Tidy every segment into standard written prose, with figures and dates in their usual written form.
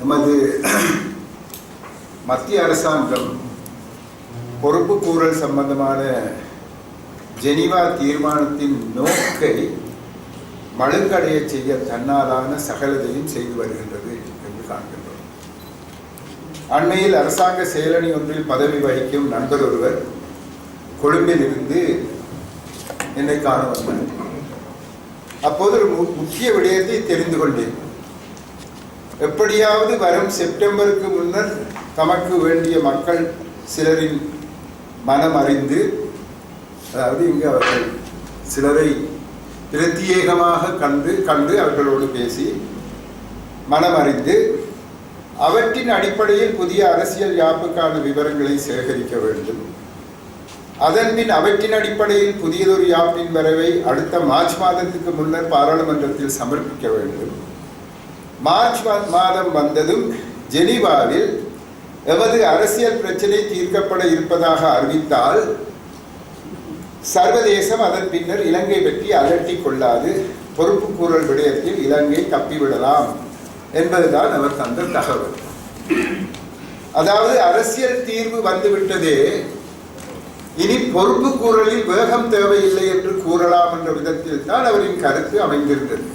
நமது மத்திய அரசாங்கம் பொறுப்புக்கூறல் சம்பந்தமான ஜெனீவா தீர்மானத்தின் நோக்கை மழுங்கடைய செய்ய தன்னாலான சகலதையும் செய்து வருகின்றது என்று காண்கின்றோம். அண்மையில் அரசாங்க செயலணி ஒன்றில் பதவி வகிக்கும் நண்பர் ஒருவர் கொழும்பில் இருந்து என்னை காண வந்தார். அப்போது ஒரு முக்கிய விடயத்தை தெரிந்து கொண்டேன். எப்படியாவது வரும் செப்டம்பருக்கு முன்னர் தமக்கு வேண்டிய மக்கள் சிலரின் மனம் அறிந்து, அதாவது இங்கு அவர்கள் சிலரை பிரத்யேகமாக கண்டு அவர்களோடு பேசி மனம் அறிந்து அவற்றின் அடிப்படையில் புதிய அரசியல் யாப்புக்கான விவரங்களை சேகரிக்க வேண்டும். அதன்பின் அவற்றின் அடிப்படையில் புதியதொரு யாப்பின் வரவை அடுத்த மார்ச் மாதத்துக்கு முன்னர் பாராளுமன்றத்தில் சமர்ப்பிக்க வேண்டும். மார்ச் மாதம் வந்ததும் ஜெனீவாவில் எமது அரசியல் பிரச்சனை தீர்க்கப்பட இருப்பதாக அறிவித்தால் சர்வதேசம் அதன் பின்னர் இலங்கை பற்றி அலட்டிக் கொள்ளாது, பொறுப்புக்கூறல் விடயத்தில் இலங்கை தப்பிவிடலாம் என்பதுதான் அவர் தந்த தகவல். அதாவது அரசியல் தீர்வு வந்துவிட்டதே, இனி பொறுப்புக்கூறலில் வேகம் தேவையில்லை என்று கூறலாம் என்ற விதத்தில் தான் அவரின் கருத்து அமைந்திருந்தது.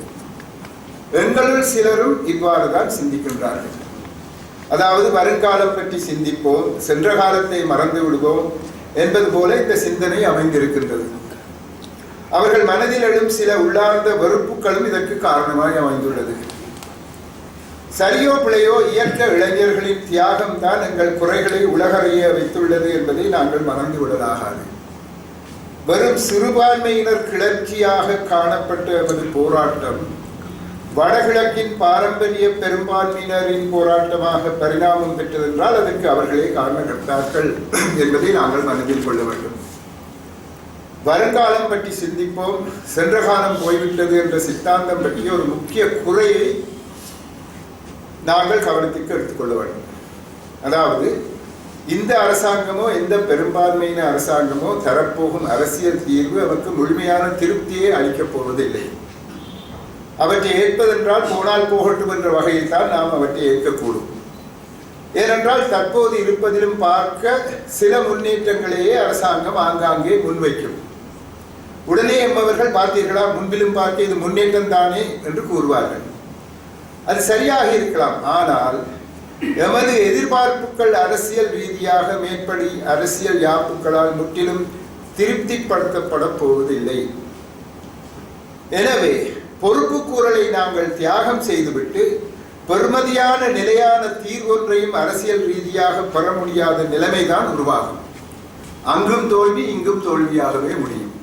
எங்களுள் சிலரும் இவ்வாறு தான் சிந்திக்கின்றார்கள். அதாவது வருங்காலம் பற்றி சிந்திப்போம், சென்ற காலத்தை மறந்து விடுவோம் என்பது போல இந்த சிந்தனை அமைந்திருக்கின்றது. அவர்கள் மனதில் எழும் சில உள்ளார்ந்த வெறுப்புகளும் இதற்கு காரணமாய் அமைந்துள்ளது. சரியோ பிழையோ இயற்க இளைஞர்களின் தியாகம் தான் எங்கள் குறைகளை உலகறிய வைத்துள்ளது என்பதை நாங்கள் மறந்து விடலாகாது. வெறும் சிறுபான்மையினர் கிளர்ச்சியாக காணப்பட்ட எமது போராட்டம் வடகிழக்கின் பாரம்பரிய பெரும்பான்மையினரின் போராட்டமாக பரிணாமம் பெற்றதென்றால் அதற்கு அவர்களே காரணகர்த்தாக்கள் என்பதை நாங்கள் மனதில் கொள்ள வேண்டும். வருங்காலம் பற்றி சிந்திப்போம், சென்ற காலம் போய்விட்டது என்ற சித்தாந்தம் பற்றிய ஒரு முக்கிய குறையை நாங்கள் கவனத்திற்கு எடுத்துக்கொள்ள வேண்டும். அதாவது இந்த அரசாங்கமோ எந்த பெரும்பான்மையின அரசாங்கமோ தரப்போகும் அரசியல் தீர்வு அவருக்கு முழுமையான திருப்தியை அளிக்கப் போவதில்லை. அவற்றை ஏற்பதென்றால் போனால் போகட்டும் என்ற வகையில் தான் நாம் அவற்றை ஏற்கக்கூடும். ஏனென்றால் தற்போது இருப்பதிலும் பார்க்க சில முன்னேற்றங்களையே அரசாங்கம் ஆங்காங்கே முன்வைக்கும். உடனே எம்மவர்கள் பார்த்தீர்களா, முன்பிலும் பார்க்க இது முன்னேற்றம் தானே என்று கூறுவார்கள். அது சரியாக இருக்கலாம். ஆனால் எமது எதிர்பார்ப்புகள் அரசியல் ரீதியாக மேற்படி அரசியல் யாப்புகளால் முற்றிலும் திருப்திப்படுத்தப்பட போவதில்லை. எனவே பொறுப்புக்கூறலை நாங்கள் தியாகம் செய்துவிட்டு பெருமதியான நிலையான தீர்வொன்றையும் அரசியல் ரீதியாக பெற முடியாத நிலைமைதான் உருவாகும். அங்கும் தோல்வி, இங்கும் தோல்வியாகவே முடியும்.